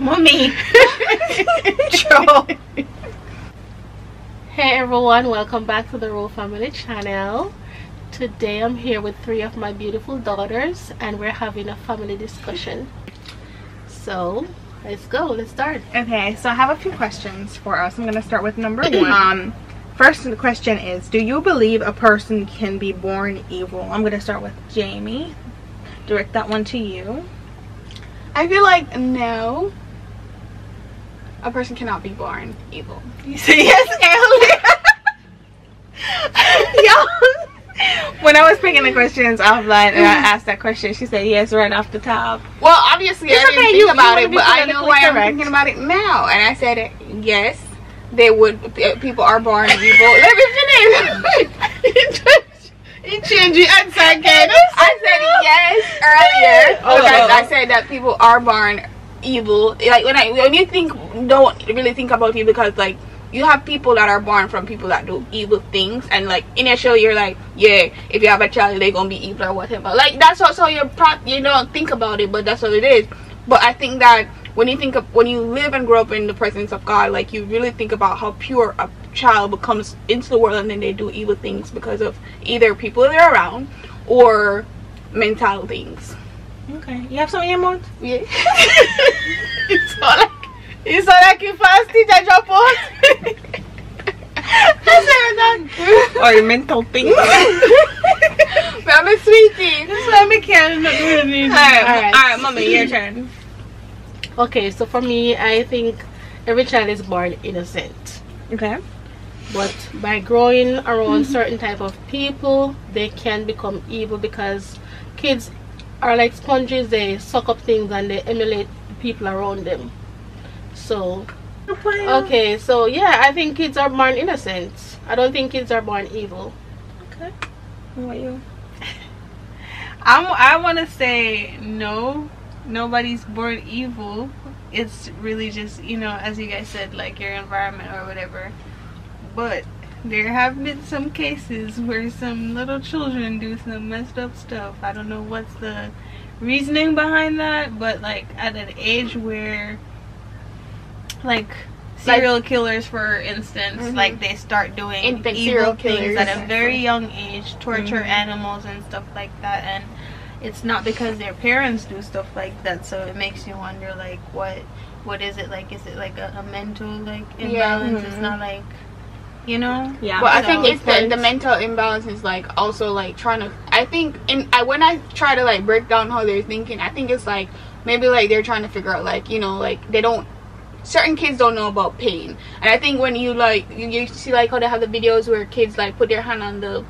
Mommy. True. Hey everyone, welcome back to the Rowe Family channel. Today I'm here with 3 of my beautiful daughters and we're having a family discussion. So let's go, let's start. Okay, so I have a few questions for us. I'm gonna start with number 1. First question is, do you believe a person can be born evil? I'm gonna start with Jamie. Direct that one to you. I feel like no. A person cannot be born evil. You say yes earlier. Yo, when I was picking the questions offline and I asked that question, she said yes right off the top. Well, obviously I didn't think about it, but I know why correct. I'm thinking about it now. And I said yes, they would. People are born evil. Let me finish. You changed your answer again. I said yes earlier because I said that people are born evil. Like when you think, don't really think about it, because like you have people that are born from people that do evil things, and like initially you're like, yeah, if you have a child they're gonna be evil or whatever. Like that's also you don't think about it, but that's what it is. But I think that when you live and grow up in the presence of God, like you really think about how pure a child becomes into the world, and then they do evil things because of either people they're around or mental things. Okay, you have something in your mouth? Yeah. It's all like you fast teacher drop out. Or your mental thing. But I'm a sweetie. That's why I can't do anything. Alright, mommy, your turn. Okay, so for me, I think every child is born innocent. Okay. But by growing around certain type of people, they can become evil, because kids are like sponges. They suck up things and they emulate the people around them. So okay, so yeah, I think kids are born innocent. I don't think kids are born evil. Okay. What about you? I want to say no, nobody's born evil. It's really just, you know, as you guys said, like your environment or whatever. But there have been some cases where some little children do some messed up stuff. I don't know what's the reasoning behind that, but like at an age where like serial killers, for instance, like they start doing evil things at a very young age, torture animals and stuff like that, and it's not because their parents do stuff like that. So it makes you wonder, like, what is it like? Is it like a mental like imbalance? It's not like, you know. Yeah. Well, I think it's the mental imbalance is like also like trying to. I think when I try to like break down how they're thinking, I think it's like maybe like they're trying to figure out, like, you know, like they don't. Certain kids don't know about pain, and I think when you like you see like how they have the videos where kids like put their hand on the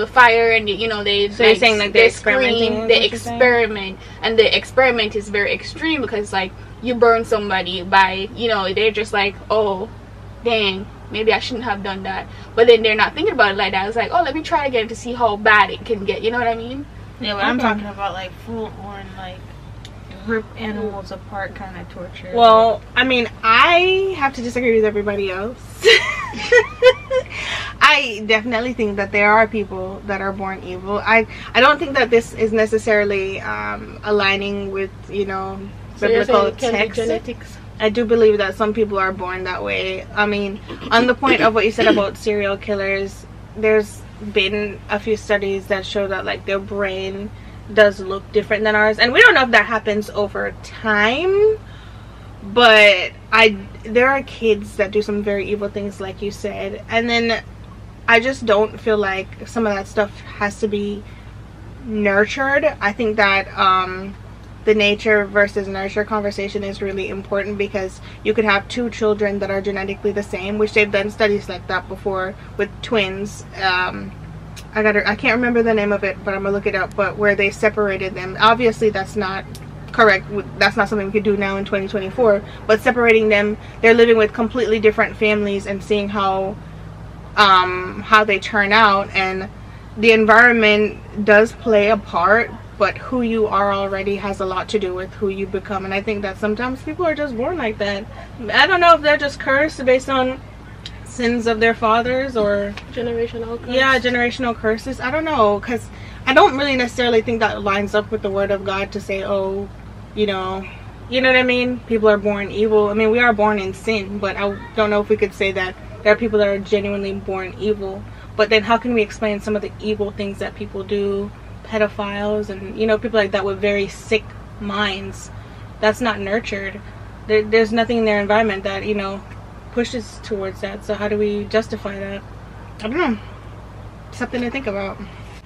fire and you know they. So like, you're saying like they scream, they experiment, and the experiment is very extreme because like you burn somebody by, you know, they're just like, oh, dang, maybe I shouldn't have done that, but then they're not thinking about it like that. It's like, oh, let me try again to see how bad it can get. You know what I mean? Yeah, but I'm talking about like full on like rip animals apart kind of torture. Well, I mean, I have to disagree with everybody else. I definitely think that there are people that are born evil. I don't think that this is necessarily aligning with, you know, biblical text. Genetics. I do believe that some people are born that way. I mean, on the point of what you said about serial killers, there's been a few studies that show that like their brain does look different than ours, and we don't know if that happens over time, but there are kids that do some very evil things like you said, and then I just don't feel like some of that stuff has to be nurtured. I think that the nature versus nurture conversation is really important, because you could have 2 children that are genetically the same, which they've done studies like that before with twins. I can't remember the name of it, but I'm gonna look it up. But where they separated them, obviously that's not correct. That's not something we could do now in 2024. But separating them, they're living with completely different families and seeing how they turn out. And the environment does play a part, but who you are already has a lot to do with who you become. And I think that sometimes people are just born like that. I don't know if they're just cursed based on sins of their fathers or Generational curse. Yeah, generational curses. I don't know, because I don't really necessarily think that lines up with the word of God to say, oh, you know, you know what I mean? People are born evil. I mean, we are born in sin, but I don't know if we could say that there are people that are genuinely born evil. But then how can we explain some of the evil things that people do? Pedophiles and, you know, people like that with very sick minds. That's not nurtured. There's nothing in their environment that, you know, pushes towards that. So how do we justify that? I don't know. Something to think about.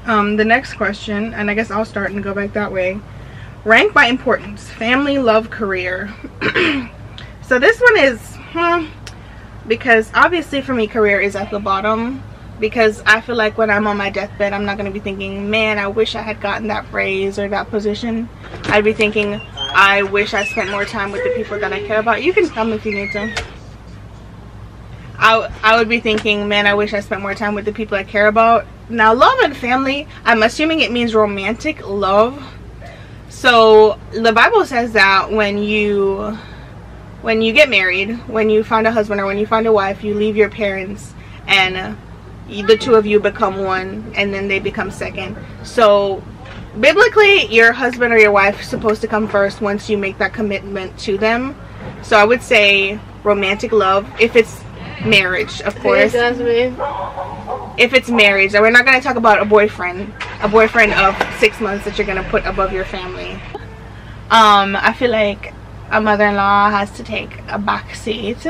The next question, and I guess I'll start and go back that way. Rank by importance: family, love, career. So this one is because obviously for me career is at the bottom, because I feel like when I'm on my deathbed, I'm not going to be thinking, man, I wish I had gotten that raise or that position. I'd be thinking, I wish I spent more time with the people that I care about. You can come if you need to. I would be thinking, man, I wish I spent more time with the people I care about. Now, love and family, I'm assuming it means romantic love. So the Bible says that when you get married, when you find a husband or when you find a wife, you leave your parents and the two of you become one, and then they become second. So biblically, your husband or your wife is supposed to come first once you make that commitment to them. So I would say romantic love, if it's marriage, of course. If it's marriage, and we're not going to talk about a boyfriend of 6 months that you're going to put above your family. I feel like a mother-in-law has to take a back seat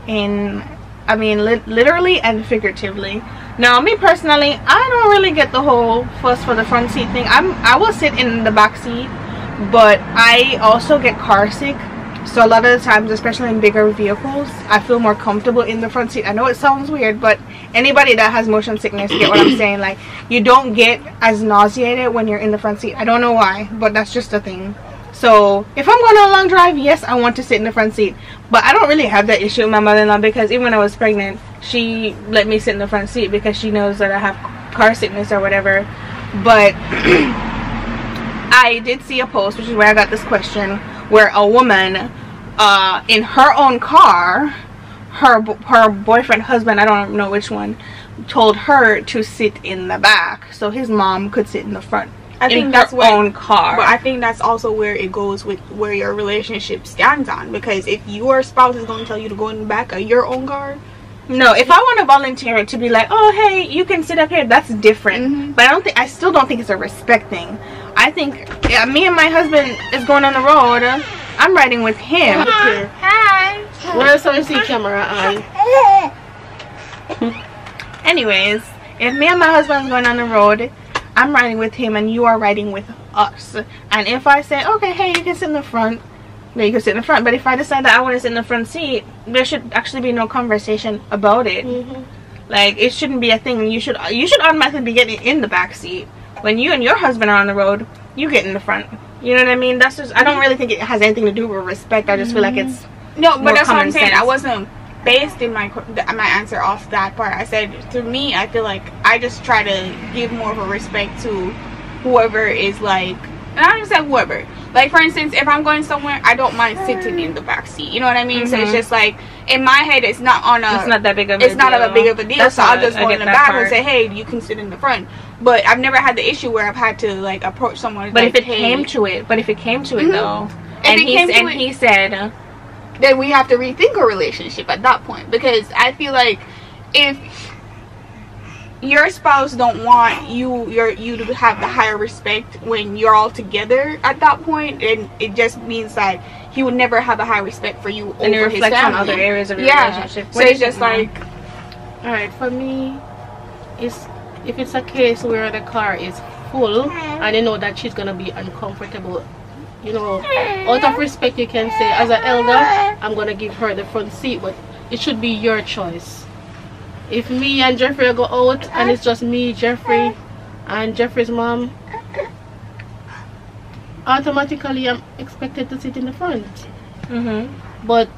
in, I mean, literally and figuratively. Now, me personally, I don't really get the whole fuss for the front seat thing. I will sit in the back seat, but I also get car sick. So a lot of the times, especially in bigger vehicles, I feel more comfortable in the front seat. I know it sounds weird, but anybody that has motion sickness get what I'm saying. Like, you don't get as nauseated when you're in the front seat. I don't know why, but that's just a thing. So if I'm going on a long drive, yes, I want to sit in the front seat. But I don't really have that issue with my mother-in-law, because even when I was pregnant, she let me sit in the front seat because she knows that I have car sickness or whatever. But I did see a post, which is where I got this question, where a woman in her own car, her boyfriend, husband, I don't know which one, told her to sit in the back so his mom could sit in the front. I think that's her own car. But I think that's also where it goes with where your relationship stands on, because if your spouse is going to tell you to go in the back of your own car, no, if I want to volunteer to be like, oh hey, you can sit up here, that's different. But I still don't think it's a respect thing. I think me and my husband is going on the road, I'm riding with him. Hi. Where's the see camera on? Anyways, if me and my husband is going on the road, I'm riding with him and you are riding with us. And if I say, okay, hey, you can sit in the front, then you can sit in the front. But if I decide that I want to sit in the front seat, there should actually be no conversation about it. Like, it shouldn't be a thing. You should automatically be getting in the back seat. When you and your husband are on the road, you get in the front. You know what I mean? That's just, I don't really think it has anything to do with respect. I just feel like it's no, but that's what I'm saying. sense. I wasn't based in my answer off that part. I said, to me, I feel like I just try to give more of a respect to whoever is like, and I don't even say whoever. Like, for instance, if I'm going somewhere, I don't mind sitting in the back seat. You know what I mean? So it's just like, in my head, it's not that big of a deal. It's not a big of a deal. So I'll just go in the back and say, hey, you can sit in the front. But I've never had the issue where I've had to like approach someone. But like, if it came to it, though, and he said, then we have to rethink our relationship at that point, because I feel like if your spouse don't want you to have the higher respect when you're all together at that point, and it just means that he would never have a high respect for you and over his family. on other areas of your relationship. So it's just like, all right, for me, if it's a case where the car is full and you know that she's gonna be uncomfortable, you know, out of respect, you can say, as an elder, I'm gonna give her the front seat, but it should be your choice. If me and Jeffrey go out and it's just me, Jeffrey, and Jeffrey's mom, automatically I'm expected to sit in the front. But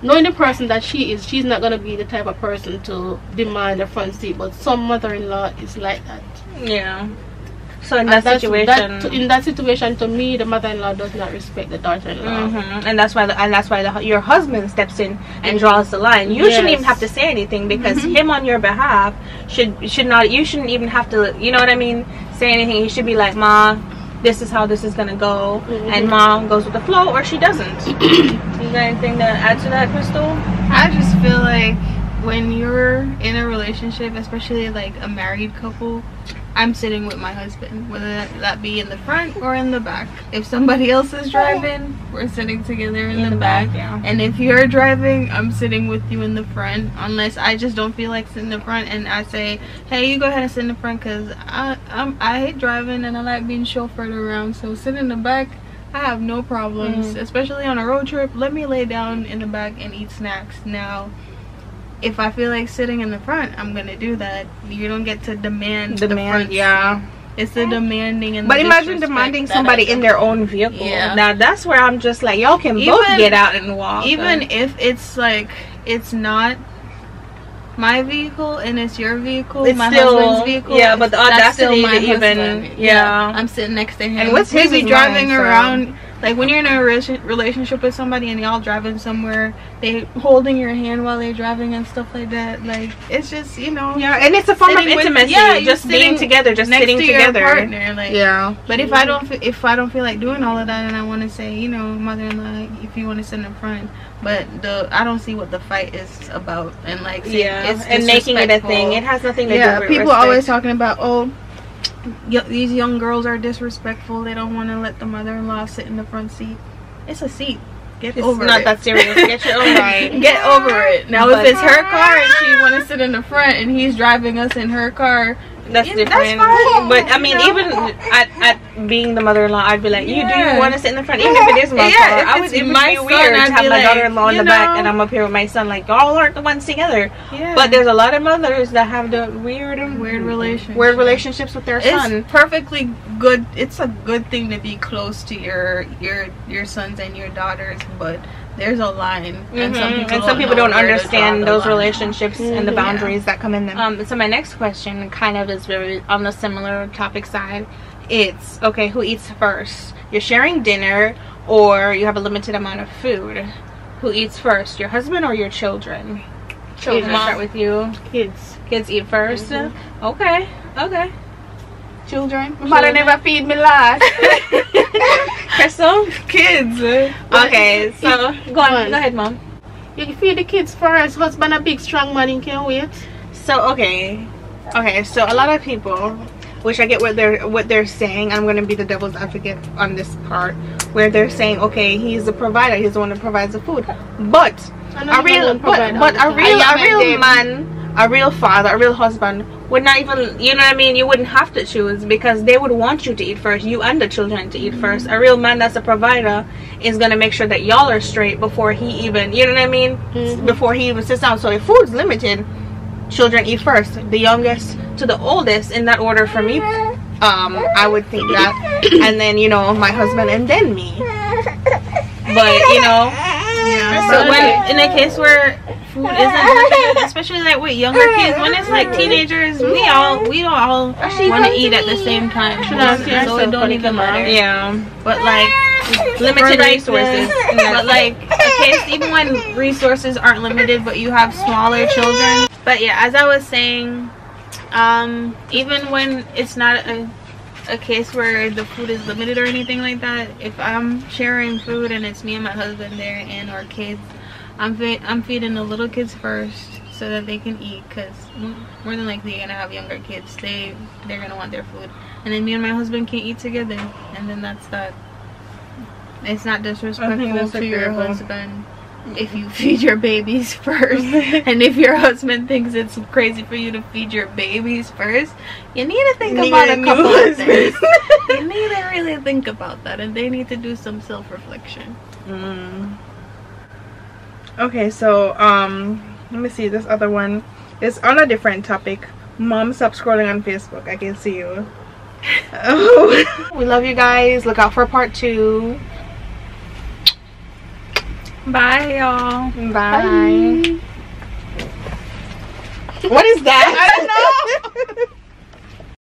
knowing the person that she's not gonna be the type of person to demand a front seat. But some mother-in-law is like that. Yeah. So in that situation, to me, the mother-in-law does not respect the daughter-in-law, and that's why your husband steps in and draws the line. You shouldn't even have to say anything, because him on your behalf should not. You shouldn't even have to. You know what I mean? Say anything. He should be like, Ma, this is how this is gonna go, and mom goes with the flow, or she doesn't. You got anything to add to that, Crystal? I just feel like when you're in a relationship, especially like a married couple, I'm sitting with my husband, whether that be in the front or in the back. If somebody else is driving, we're sitting together in the back. Yeah. And if you're driving, I'm sitting with you in the front, unless I just don't feel like sitting in the front and I say, hey, you go ahead and sit in the front, because I hate driving and I like being chauffeured around. So sit in the back, I have no problems, especially on a road trip. Let me lay down in the back and eat snacks. Now, if I feel like sitting in the front, I'm gonna do that. You don't get to demand the front. Yeah, it's the demanding and but the imagine demanding somebody in their own vehicle. Yeah. Now that's where I'm just like, y'all can both get out and walk. Even if it's like it's not my vehicle and it's your vehicle, it's my still, husband's vehicle. Yeah, but the audacity my to even husband. yeah. I'm sitting next to him. And what's his be is driving mine, so. around. Like when you're in a relationship with somebody and y'all driving somewhere, they holding your hand while they're driving and stuff like that. Like it's just, you know. Yeah, and it's a form of intimacy. Just being together, just sitting together. Your partner, like, yeah. But if I don't feel like doing all of that, and I want to say, you know, mother-in-law, if you want to sit in front, but I don't see what the fight is about, and like it's and making it a thing. It has nothing to do with people respect. always talking about, oh, these young girls are disrespectful. They don't want to let the mother-in-law sit in the front seat. It's a seat. It's over not it. that serious. Get your own right. Get over it. Now, if it's her car and she want to sit in the front and he's driving us in her car, that's different. That's fine. But I mean, even at being the mother-in-law, I'd be like, do you want to sit in the front, even if it is my car? It would be weird to have my daughter-in-law in the back and I'm up here with my son. Like, y'all aren't the ones together. Yeah. But there's a lot of mothers that have the weird relationships with their son. It's perfectly good. It's a good thing to be close to your sons and your daughters, but there's a line, and some people don't understand those relationships and the boundaries that come in them. So my next question kind of is very on the similar topic side. It's okay, who eats first? You're sharing dinner, or you have a limited amount of food. Who eats first, your husband or your children? Children. Start with you. Kids eat first. Okay. Children. Mother never feed me last. Crystal? Kids. Okay, so go ahead, Mom. You feed the kids first. Husband a big strong man, he can't wait. So okay, so a lot of people, which I get what they're saying. I'm gonna be the devil's advocate on this part, where they're saying, okay, he's the provider, he's the one that provides the food, but a real man, a real father, a real husband would not even, you know what I mean, you wouldn't have to choose, because they would want you to eat first, you and the children to eat first. A real man that's a provider is going to make sure that y'all are straight before he even, you know what I mean, before he even sits down. So if food's limited, children eat first, the youngest to the oldest, in that order for me. I would think that, and then, you know, my husband and then me. But, you know, so when in a case where food isn't limited, especially like with younger kids, when it's like teenagers, we don't all want to eat at the same time, so it don't even matter. Yeah, but like limited resources. But like a case, even when resources aren't limited, but you have smaller children. But yeah, as I was saying, even when it's not a case where the food is limited or anything like that, if I'm sharing food and it's me and my husband there and our kids, I'm feeding the little kids first so that they can eat, because more than likely you're gonna have younger kids, they're gonna want their food, and then me and my husband can eat together, and then that's that. It's not disrespectful to your husband if you feed your babies first. And if your husband thinks it's crazy for you to feed your babies first, you need to think about a couple of things. You need to really think about that, and they need to do some self-reflection. Okay, so let me see, this other one is on a different topic. Mom, stop scrolling on Facebook, I can see you. Oh. We love you guys. Look out for part 2. Bye, y'all. Bye. What is that? I don't know.